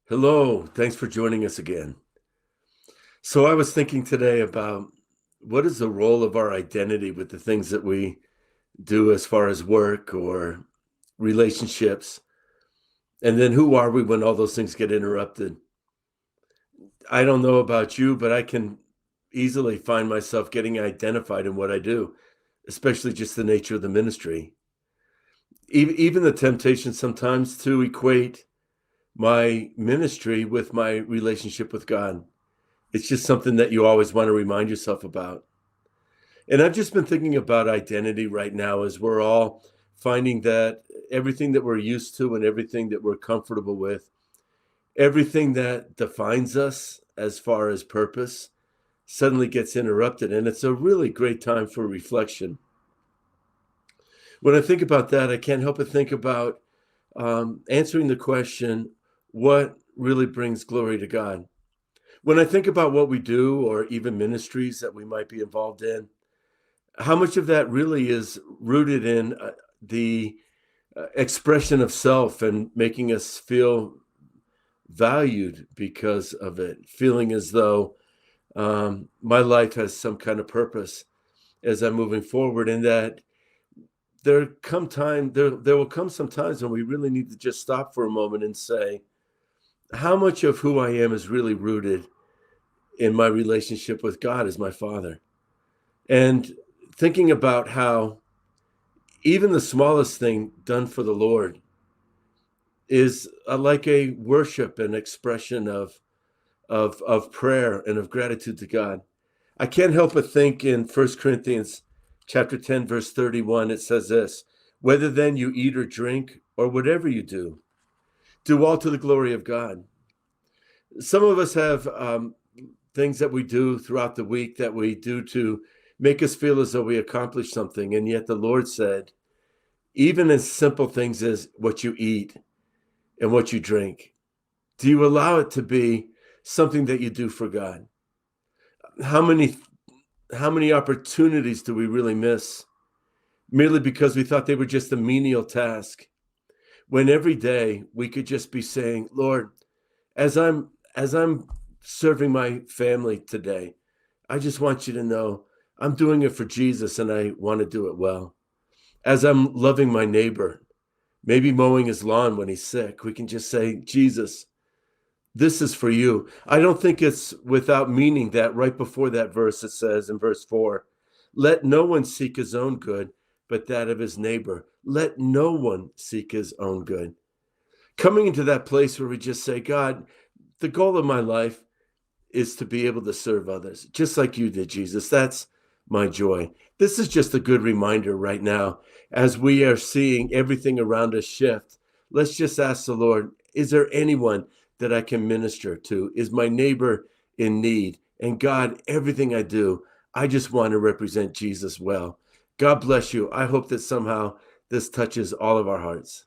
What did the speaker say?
Hello, thanks for joining us again. So, I was thinking today about what is the role of our identity with the things that we do as far as work or relationships, and then who are we when all those things get interrupted? I don't know about you, but I can easily find myself getting identified in what I do, especially just the nature of the ministry. Even the temptation sometimes to equate my ministry with my relationship with God. It's just something that you always want to remind yourself about. And I've just been thinking about identity right now as we're all finding that everything that we're used to and everything that we're comfortable with, everything that defines us as far as purpose suddenly gets interrupted. And it's a really great time for reflection. When I think about that, I can't help but think about answering the question, what really brings glory to God? When I think about what we do or even ministries that we might be involved in, how much of that really is rooted in the expression of self and making us feel valued because of it, feeling as though my life has some kind of purpose as I'm moving forward, and that there will come some times when we really need to just stop for a moment and say, how much of who I am is really rooted in my relationship with God as my Father, and thinking about how even the smallest thing done for the Lord is like a worship and expression of prayer and of gratitude to God. I can't help but think in First Corinthians chapter 10, verse 31, it says this, whether then you eat or drink or whatever you do all to the glory of God. Some of us have things that we do throughout the week that we do to make us feel as though we accomplished something. And yet the Lord said, even as simple things as what you eat and what you drink, do you allow it to be something that you do for God? How many how many opportunities do we really miss merely because we thought they were just a menial task? When every day we could just be saying, Lord, as I'm serving my family today, I just want you to know I'm doing it for Jesus and I want to do it well. As I'm loving my neighbor, maybe mowing his lawn when he's sick, we can just say, Jesus, this is for you. I don't think it's without meaning that right before that verse, it says in verse 4, let no one seek his own good, but that of his neighbor. Let no one seek his own good. Coming into that place where we just say, God, the goal of my life is to be able to serve others, just like you did, Jesus. That's my joy. This is just a good reminder right now as we are seeing everything around us shift. Let's just ask the Lord, is there anyone that I can minister to? Is my neighbor in need? And God, everything I do, I just want to represent Jesus well. God bless you. I hope that somehow this touches all of our hearts.